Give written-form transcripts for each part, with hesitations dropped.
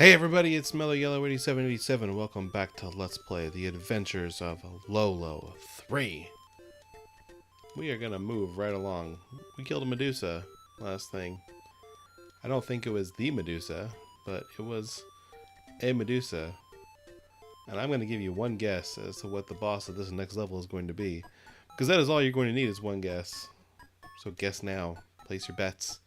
Hey everybody, it's Mellow Yellow 8787. Welcome back to Let's Play The Adventures of Lolo 3. We are gonna move right along. We killed a Medusa last thing. I don't think it was the Medusa, but it was a Medusa. And I'm gonna give you one guess as to what the boss of this next level is going to be. Because that is all you're going to need is one guess. So guess now. Place your bets.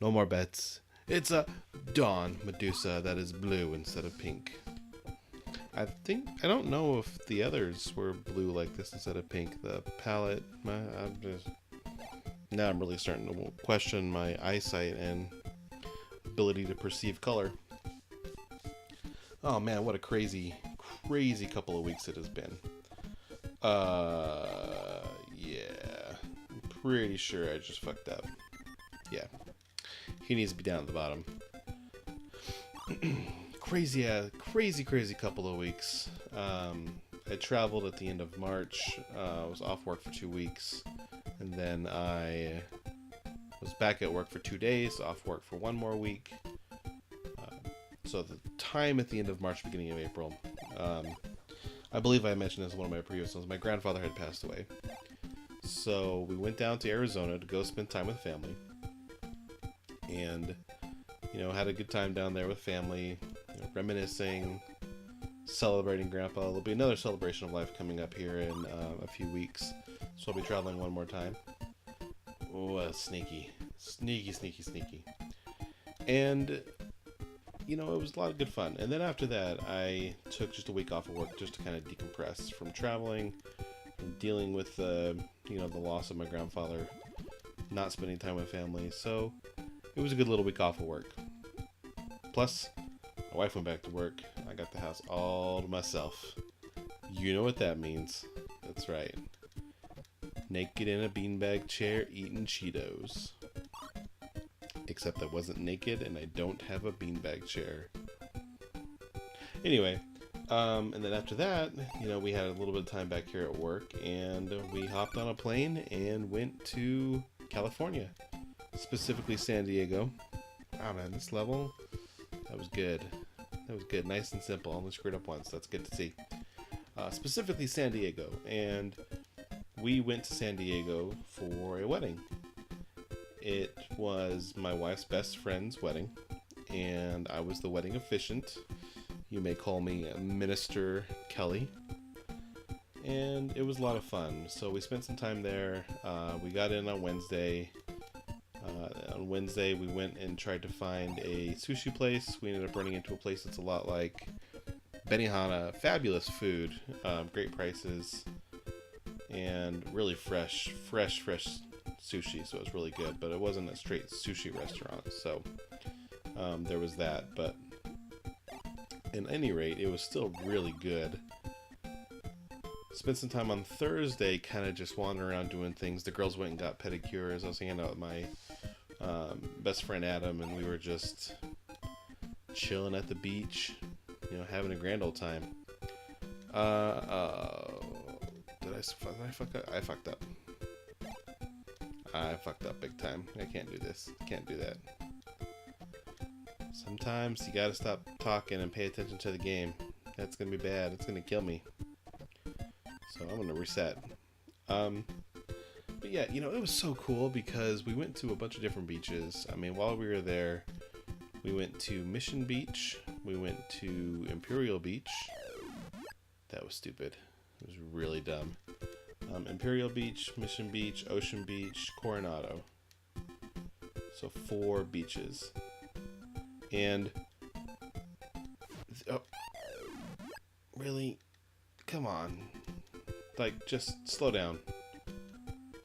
No more bets. It's a Dawn Medusa that is blue instead of pink. I don't know if the others were blue like this instead of pink. The palette, now I'm really starting to question my eyesight and ability to perceive color. Oh man, what a crazy couple of weeks it has been. Yeah, I'm pretty sure I just fucked up. Yeah. He needs to be down at the bottom. Crazy couple of weeks. I traveled at the end of March. I was off work for 2 weeks. And then I was back at work for 2 days, off work for 1 more week. So the time at the end of March, beginning of April. I believe I mentioned this in one of my previous ones. My grandfather had passed away. So we went down to Arizona to go spend time with family. And, had a good time down there with family, reminiscing, celebrating Grandpa. There'll be another celebration of life coming up here in a few weeks, so I'll be traveling one more time. Oh, sneaky. And, it was a lot of good fun. And then after that, I took just a week off of work just to kind of decompress from traveling, from dealing with, the loss of my grandfather, not spending time with family. So it was a good little week off of work. Plus, my wife went back to work. I got the house all to myself. You know what that means. That's right. Naked in a beanbag chair eating Cheetos. Except I wasn't naked and I don't have a beanbag chair. Anyway, and then after that, we had a little bit of time back here at work and we hopped on a plane and went to California. Specifically San Diego. Oh man, this level, that was good. Nice and simple. Only screwed up once. That's good to see. Specifically San Diego. And we went to San Diego for a wedding. It was my wife's best friend's wedding. And I was the wedding officiant. You may call me Minister Kelly. And it was a lot of fun. So we spent some time there. We got in on Wednesday. On Wednesday, we went and tried to find a sushi place. We ended up running into a place that's a lot like Benihana. Fabulous food, great prices, and really fresh sushi. So it was really good, but it wasn't a straight sushi restaurant. So there was that. But at any rate, it was still really good. Spent some time on Thursday kind of just wandering around doing things. The girls went and got pedicures. I was hanging out with my best friend Adam, and we were just chilling at the beach, having a grand old time. Did I fuck up? I fucked up. I fucked up big time. I can't do this. Can't do that. Sometimes you gotta stop talking and pay attention to the game. That's gonna be bad. It's gonna kill me. So I'm gonna reset. But yeah, it was so cool because we went to a bunch of different beaches. I mean, while we were there, we went to Mission Beach. We went to Imperial Beach. That was stupid. It was really dumb. Imperial Beach, Mission Beach, Ocean Beach, Coronado. So 4 beaches. And... oh, really? Come on. Just slow down.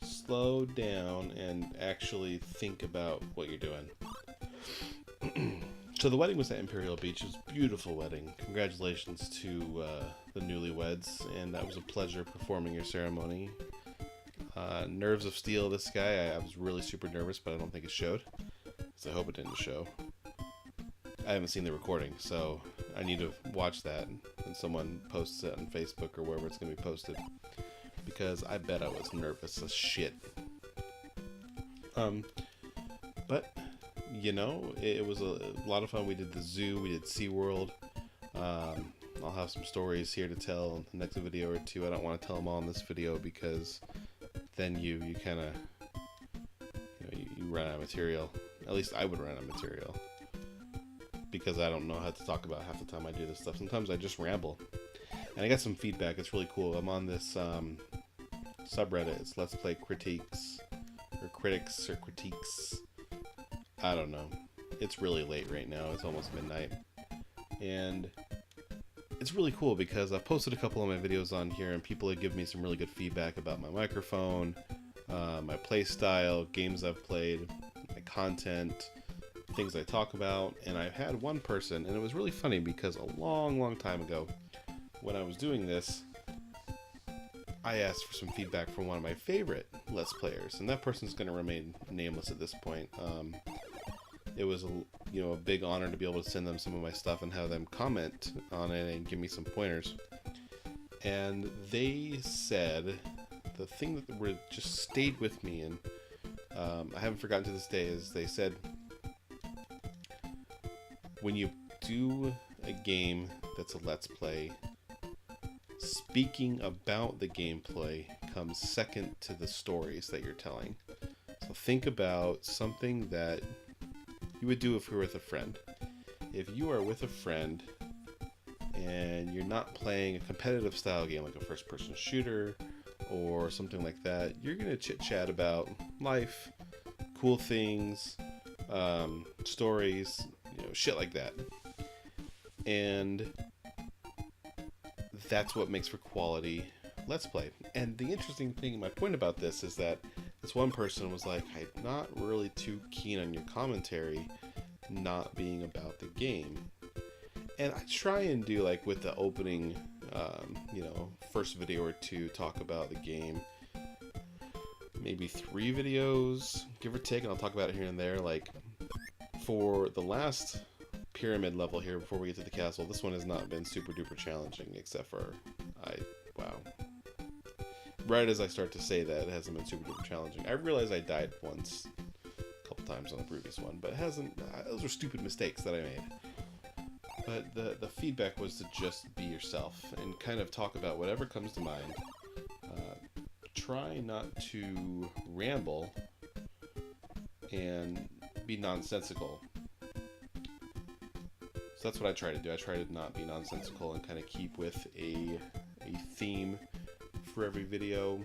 Slow down and actually think about what you're doing. So the wedding was at Imperial Beach. It was a beautiful wedding. Congratulations to the newlyweds, and that was a pleasure performing your ceremony. Nerves of steel, this guy. I was really super nervous, but I don't think it showed. So I hope it didn't show. I haven't seen the recording, so I need to watch that when someone posts it on Facebook or wherever it's going to be posted. Because I bet I was nervous as shit. But you know, it was a lot of fun. We did the zoo, we did SeaWorld. I'll have some stories here to tell in the next video or two. I don't want to tell them all in this video because then you kind of, you run out of material. At least I would run out of material because I don't know how to talk about half the time I do this stuff. Sometimes I just ramble. And I got some feedback. It's really cool. I'm on this subreddit. It's Let's Play Critiques or Critics or Critiques. I don't know. It's really late right now. It's almost midnight. And it's really cool because I've posted a couple of my videos on here and people have given me some really good feedback about my microphone, my play style, games I've played, my content, things I talk about. And I've had one person, and it was really funny because a long time ago when I was doing this, I asked for some feedback from one of my favorite Let's Players, and that person's going to remain nameless at this point. It was a big honor to be able to send them some of my stuff and have them comment on it and give me some pointers. And they said the thing that just stayed with me, and I haven't forgotten to this day, is they said when you do a game that's a Let's Play, speaking about the gameplay comes second to the stories that you're telling. So think about something that you would do if you were with a friend. If you are with a friend and you're not playing a competitive style game like a first-person shooter or something like that, you're going to chit-chat about life, cool things, stories, shit like that. And that's what makes for quality Let's Play. And the interesting thing, my point about this is that this one person was like, I'm not really too keen on your commentary not being about the game. And I try and do, like, with the opening, first video or two, talk about the game. Maybe 3 videos, give or take, and I'll talk about it here and there. Like, for the last pyramid level here before we get to the castle, this one has not been super duper challenging, except for, wow. Right as I start to say that, it hasn't been super duper challenging. I realize I died once, a couple times on the previous one, but it hasn't, those are stupid mistakes that I made. But the feedback was to just be yourself and kind of talk about whatever comes to mind. Try not to ramble and be nonsensical. So that's what I try to do. I try to not be nonsensical and kind of keep with a theme for every video.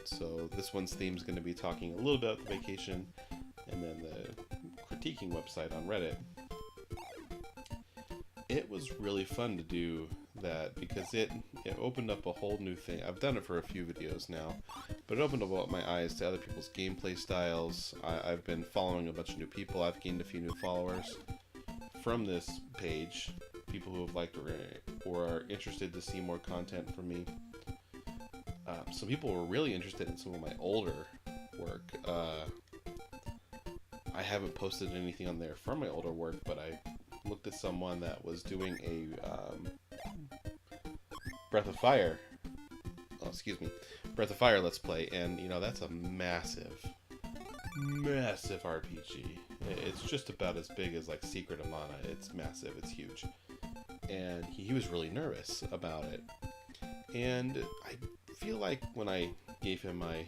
So this one's theme is going to be talking a little bit about the vacation and then the critiquing website on Reddit. It was really fun to do that because it opened up a whole new thing. I've done it for a few videos now, but it opened up my eyes to other people's gameplay styles. I've been following a bunch of new people. I've gained a few new followers from this page, people who have liked or are interested to see more content from me. Some people were really interested in some of my older work. I haven't posted anything on there from my older work, but I looked at someone that was doing a Breath of Fire Let's Play, and that's a massive RPG. It's just about as big as like Secret of Mana. It's massive, it's huge. And he was really nervous about it. And I feel like when I gave him my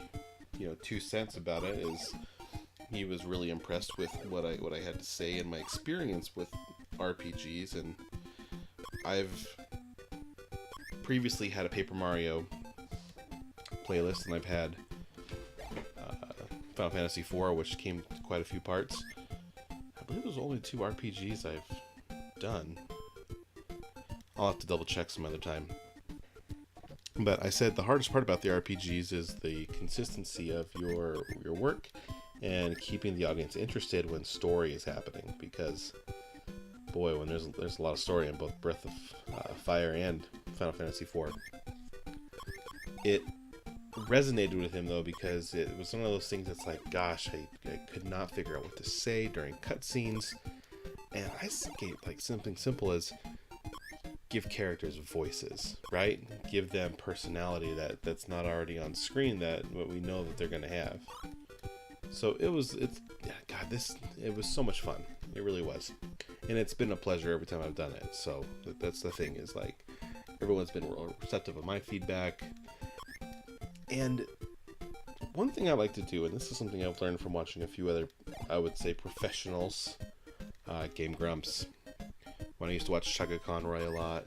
2 cents about it, is he was really impressed with what I had to say and my experience with RPGs. And I've previously had a Paper Mario playlist, and I've had Final Fantasy IV, which came to quite a few parts. I believe there's only 2 RPGs I've done. I'll have to double check some other time. But I said the hardest part about the RPGs is the consistency of your work and keeping the audience interested when story is happening. Because, boy, when there's a lot of story in both Breath of Fire and Final Fantasy IV. It resonated with him, though, because it was one of those things that's like, gosh, I could not figure out what to say during cutscenes. And I gave like something simple as give characters voices, right? Give them personality that's not already on screen, that what we know that they're going to have. So God, it was so much fun. It really was. And it's been a pleasure every time I've done it. So that's the thing, is like, everyone's been receptive of my feedback. And one thing I like to do, and this is something I've learned from watching a few other, I would say, professionals, Game Grumps. When I used to watch Chugga Conroy a lot,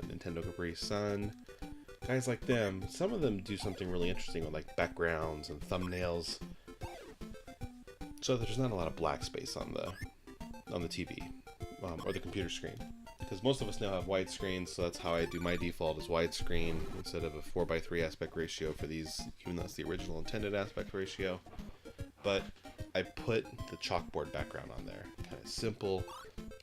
Nintendo Capri Sun, guys like them, some of them do something really interesting with like backgrounds and thumbnails, so there's not a lot of black space on the TV or the computer screen. Because most of us now have widescreen, so that's how I do my default, is widescreen instead of a 4:3 aspect ratio for these, even though it's the original intended aspect ratio. But I put the chalkboard background on there, kind of simple.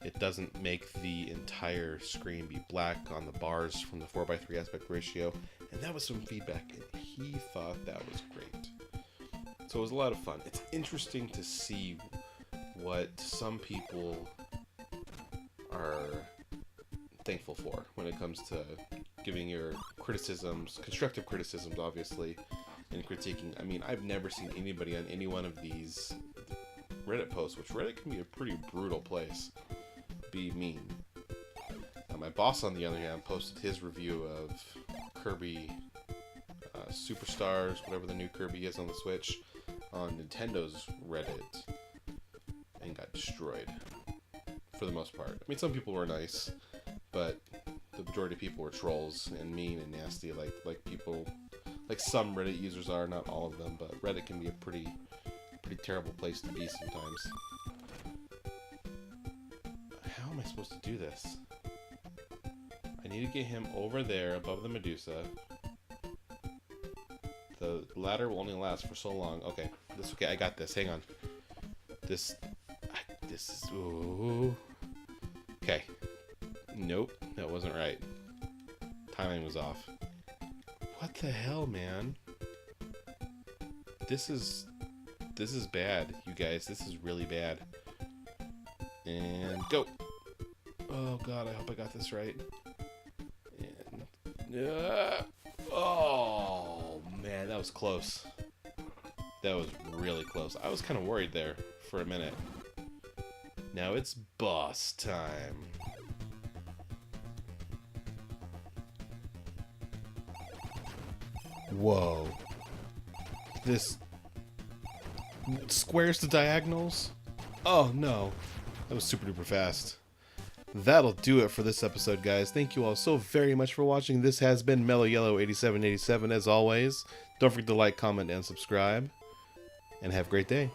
It doesn't make the entire screen be black on the bars from the 4:3 aspect ratio, and that was some feedback, and he thought that was great. So it was a lot of fun. It's interesting to see what some people are thankful for when it comes to giving your criticisms, constructive criticisms, obviously, and critiquing. I mean, I've never seen anybody on any one of these Reddit posts, which Reddit can be a pretty brutal place, be mean. My boss, on the other hand, posted his review of Kirby Superstars, whatever the new Kirby is on the Switch, on Nintendo's Reddit, and got destroyed for the most part. I mean, some people were nice, but the majority of people were trolls and mean and nasty, like people, like some Reddit users are, not all of them, but Reddit can be a pretty terrible place to be sometimes. How am I supposed to do this? I need to get him over there above the Medusa. The ladder will only last for so long. Okay, okay. I got this. Hang on. This is. Ooh. Okay. Nope, that wasn't right. Timing was off. What the hell, man? This is bad, you guys. This is really bad. And go. Oh god, I hope I got this right. And oh man, that was close. That was really close. I was kind of worried there for a minute. Now it's boss time. Whoa. This squares to diagonals? Oh no. That was super duper fast. That'll do it for this episode, guys. Thank you all so very much for watching. This has been Mellow Yellow 8787 as always. Don't forget to like, comment, and subscribe. And have a great day.